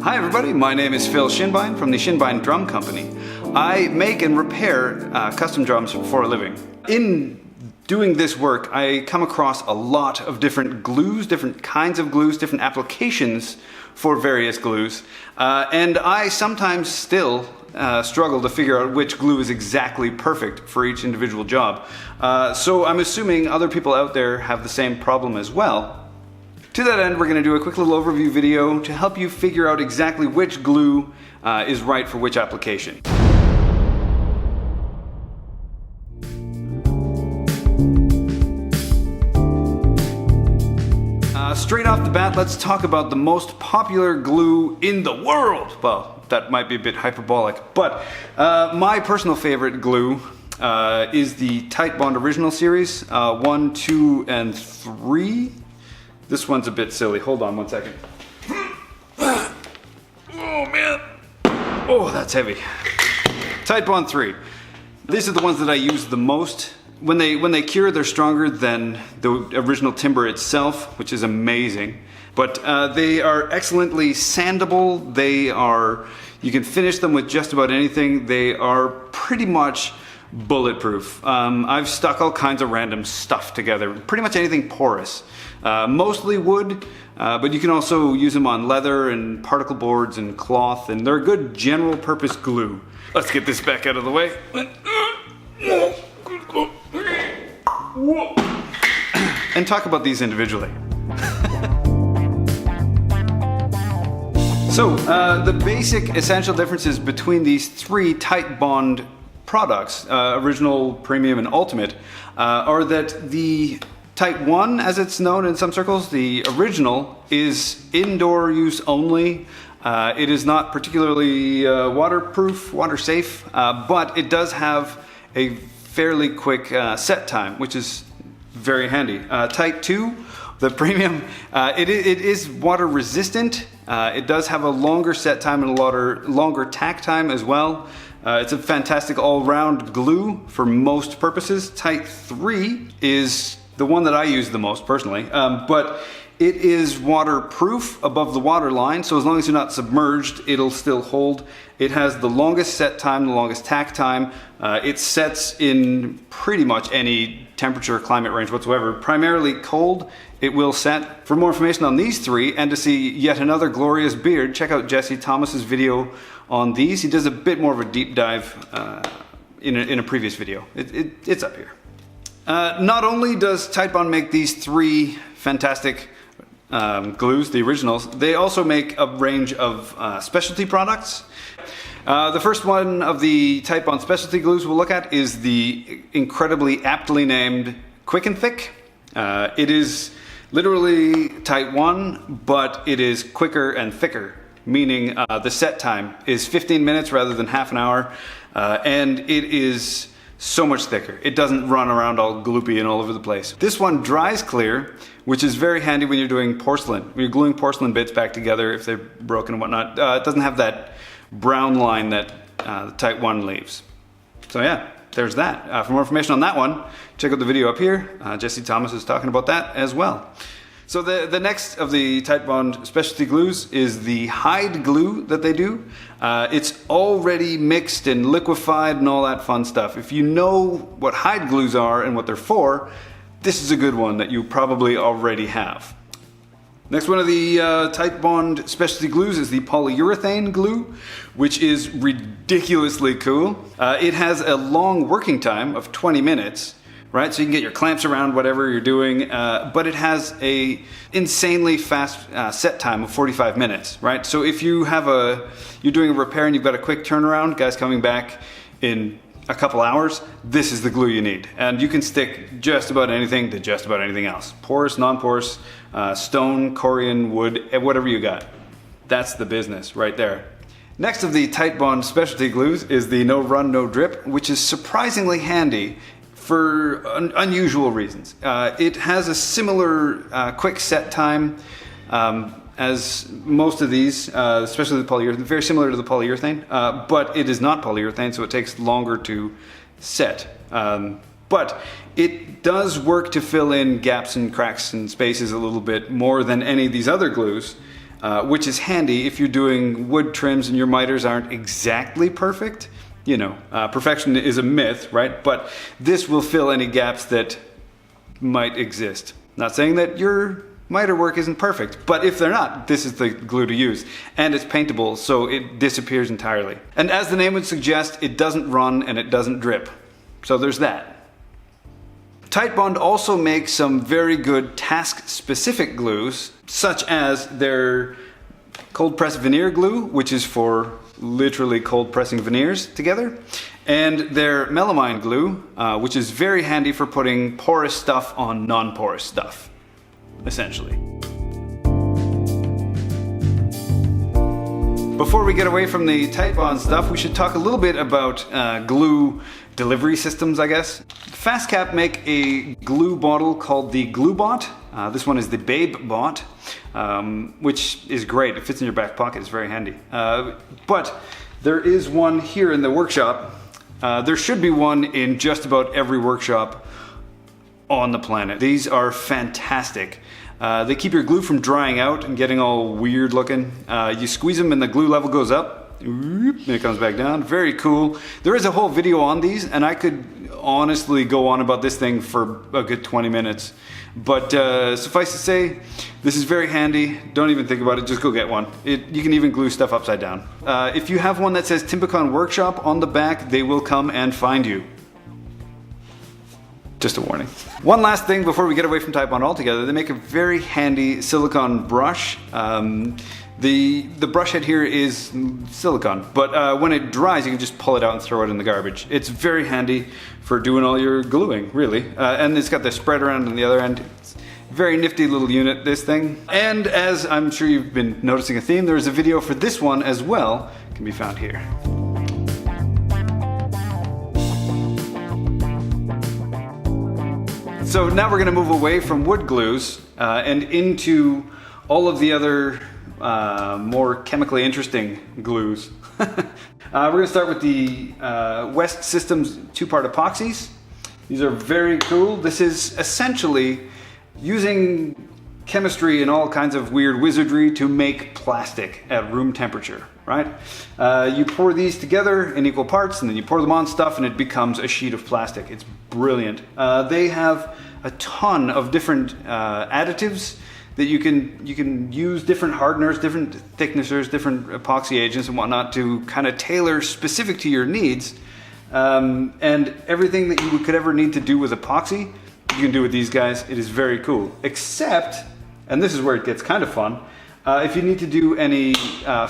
Hi everybody, my name is Phil Schinbein from the Schinbein Drum Company. I make and repair custom drums for a living. In doing this work, I come across a lot of different glues, different kinds of glues, different applications for various glues, and I sometimes still struggle to figure out which glue is exactly perfect for each individual job. So I'm assuming other people out there have the same problem as well. To that end, we're going to do a quick little overview video to help you figure out exactly which glue is right for which application. Straight off the bat, let's talk about the most popular glue in the world. Well, that might be a bit hyperbolic, but my personal favorite glue is the Titebond Original Series, 1, 2, and 3. This one's a bit silly. Hold on one second. Oh man. Oh, that's heavy. Titebond 3. These are the ones that I use the most. When they cure, they're stronger than the original timber itself, which is amazing. But they are excellently sandable. You can finish them with just about anything. They are pretty much bulletproof. I've stuck all kinds of random stuff together, pretty much anything porous. Mostly wood, but you can also use them on leather and particle boards and cloth, and they're a good general purpose glue. Let's get this back out of the way. And talk about these individually. So, the basic essential differences between these three Titebond products, original, premium, and ultimate, are that the Type 1, as it's known in some circles, the original, is indoor use only. It is not particularly waterproof, water safe, but it does have a fairly quick set time, which is very handy. Type 2, the premium, it is water resistant. It does have a longer set time and a longer tack time as well. It's a fantastic all-round glue for most purposes. Type 3 is the one that I use the most personally, but it is waterproof above the water line, so as long as you're not submerged, it'll still hold. It has the longest set time, the longest tack time. It sets in pretty much any temperature, climate range whatsoever. Primarily cold, it will set. For more information on these three and to see yet another glorious beard, check out Jesse Thomas's video on these. He does a bit more of a deep dive in a previous video. It's up here. Not only does Titebond make these three fantastic glues, the originals, they also make a range of specialty products. The first one of the Titebond specialty glues we'll look at is the incredibly aptly named Quick and Thick. It is literally Type 1, but it is quicker and thicker, meaning the set time is 15 minutes rather than half an hour, and it is so much thicker. It doesn't run around all gloopy and all over the place. This one dries clear, which is very handy when you're doing porcelain. When you're gluing porcelain bits back together, if they're broken and whatnot, it doesn't have that brown line that the Type 1 leaves. So yeah, there's that. For more information on that one, check out the video up here. Jesse Thomas is talking about that as well. So the next of the Titebond specialty glues is the hide glue that they do. It's already mixed and liquefied and all that fun stuff. If you know what hide glues are and what they're for, this is a good one that you probably already have. Next one of the Titebond specialty glues is the polyurethane glue, which is ridiculously cool. It has a long working time of 20 minutes. Right, so you can get your clamps around whatever you're doing, but it has a insanely fast set time of 45 minutes, right? So if you're doing a repair and you've got a quick turnaround, guys coming back in a couple hours, this is the glue you need. And you can stick just about anything to just about anything else. Porous, non-porous, stone, corian, wood, whatever you got. That's the business right there. Next of the Titebond specialty glues is the no run, no drip, which is surprisingly handy for unusual reasons. It has a similar quick set time as most of these, especially the polyurethane, very similar to the polyurethane, but it is not polyurethane, so it takes longer to set. But it does work to fill in gaps and cracks and spaces a little bit more than any of these other glues. which is handy if you're doing wood trims and your miters aren't exactly perfect. You know, perfection is a myth, right? But this will fill any gaps that might exist. Not saying that your miter work isn't perfect, but if they're not, this is the glue to use. And it's paintable, so it disappears entirely. And as the name would suggest, it doesn't run and it doesn't drip. So there's that. Titebond also makes some very good task-specific glues, such as their cold press veneer glue, which is for literally cold pressing veneers together, and their melamine glue, which is very handy for putting porous stuff on non-porous stuff, essentially. Before we get away from the Titebond stuff, we should talk a little bit about glue delivery systems, I guess. Fastcap make a glue bottle called the Glubot. This one is the Babe Bot, which is great. It fits in your back pocket. It's very handy. But there is one here in the workshop. There should be one in just about every workshop on the planet. These are fantastic. They keep your glue from drying out and getting all weird looking. You squeeze them and the glue level goes up. And it comes back down. Very cool. There is a whole video on these, and I could honestly go on about this thing for a good 20 minutes. But suffice to say, this is very handy. Don't even think about it, just go get one. You can even glue stuff upside down. If you have one that says Timpicon Workshop on the back, they will come and find you. Just a warning. One last thing before we get away from Titebond altogether, they make a very handy silicone brush. The brush head here is silicone, but when it dries you can just pull it out and throw it in the garbage. It's very handy for doing all your gluing, really. And it's got the spreader end on the other end. It's a very nifty little unit, this thing. And as I'm sure you've been noticing a theme, there's a video for this one as well. It can be found here. So now we're going to move away from wood glues and into all of the other more chemically interesting glues. We're going to start with the West Systems 2-part epoxies. These are very cool. This is essentially using chemistry and all kinds of weird wizardry to make plastic at room temperature, right? You pour these together in equal parts and then you pour them on stuff and it becomes a sheet of plastic. It's brilliant. They have a ton of different additives that you can use, different hardeners, different thicknessers, different epoxy agents and whatnot to kind of tailor specific to your needs. And everything that you could ever need to do with epoxy, you can do with these guys. It is very cool. Except, and this is where it gets kind of fun, if you need to do any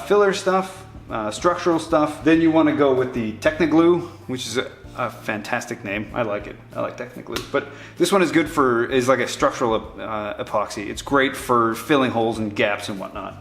filler stuff, structural stuff, then you want to go with the Techniglue, which is a fantastic name. I like it. I like Techniglue. But this one is good for, is like a structural epoxy. It's great for filling holes and gaps and whatnot.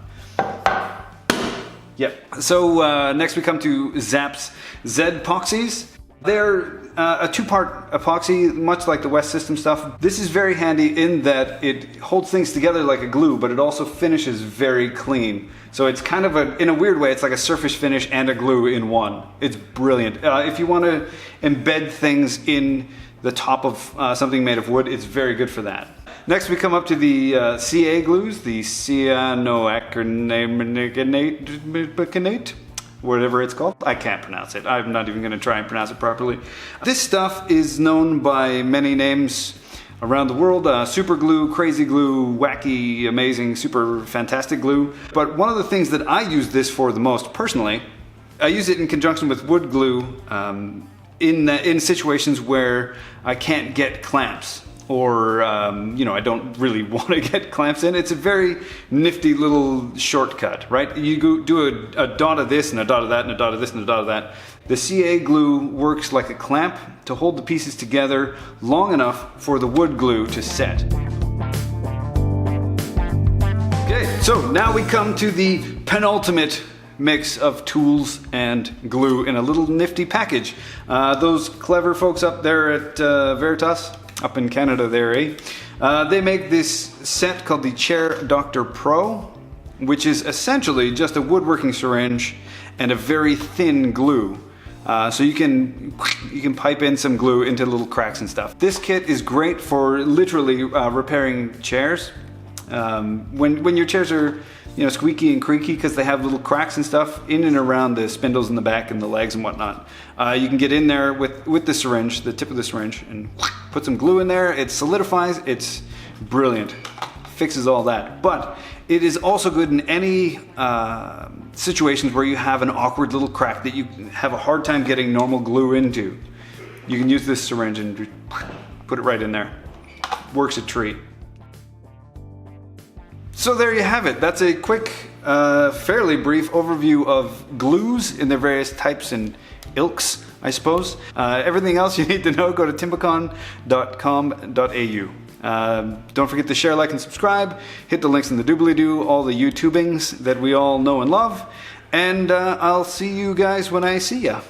Yep. So next we come to Zap's Z-Poxies. They're a 2-part epoxy, much like the West System stuff. This is very handy in that it holds things together like a glue, but it also finishes very clean. So it's kind of in a weird way, it's like a surface finish and a glue in one. It's brilliant. If you want to embed things in the top of something made of wood, it's very good for that. Next we come up to the CA glues, the cyanoacrylate, whatever it's called. I can't pronounce it. I'm not even going to try and pronounce it properly. This stuff is known by many names around the world. Super glue, crazy glue, wacky, amazing, super fantastic glue. But one of the things that I use this for the most personally, I use it in conjunction with wood glue in situations where I can't get clamps. Or, you know, I don't really want to get clamps in. It's a very nifty little shortcut, right? You go do a dot of this and a dot of that and a dot of this and a dot of that. The CA glue works like a clamp to hold the pieces together long enough for the wood glue to set. Okay, so now we come to the penultimate mix of tools and glue in a little nifty package. Those clever folks up there at Veritas, up in Canada there, eh? They make this set called the Chair Doctor Pro, which is essentially just a woodworking syringe and a very thin glue. So you can pipe in some glue into little cracks and stuff. This kit is great for literally repairing chairs. When your chairs are you know, squeaky and creaky because they have little cracks and stuff in and around the spindles in the back and the legs and whatnot. You can get in there with the syringe, the tip of the syringe, and put some glue in there. It solidifies. It's brilliant. Fixes all that. But it is also good in any situations where you have an awkward little crack that you have a hard time getting normal glue into. You can use this syringe and put it right in there. Works a treat. So there you have it. That's a quick, fairly brief overview of glues in their various types and ilks, I suppose. Everything else you need to know, go to timbicon.com.au. Don't forget to share, like, and subscribe. Hit the links in the doobly-doo, all the YouTubings that we all know and love. And I'll see you guys when I see ya.